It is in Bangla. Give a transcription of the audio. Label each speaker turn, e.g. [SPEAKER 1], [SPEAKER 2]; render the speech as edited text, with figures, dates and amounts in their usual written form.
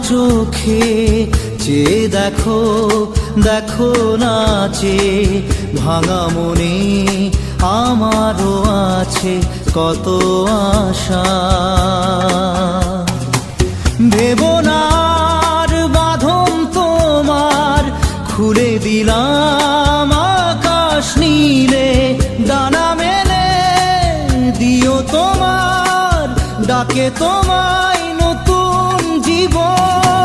[SPEAKER 1] চোখে চেয়ে দেখো, দেখো নাচে ভাঙা মনে আমারও আছে কত আশা। ভেবো না আর বাঁধন তোমার, খুলে দিলাম আকাশ নীলে, ডানা মেলে দিও তোমার ডাকে তোমায়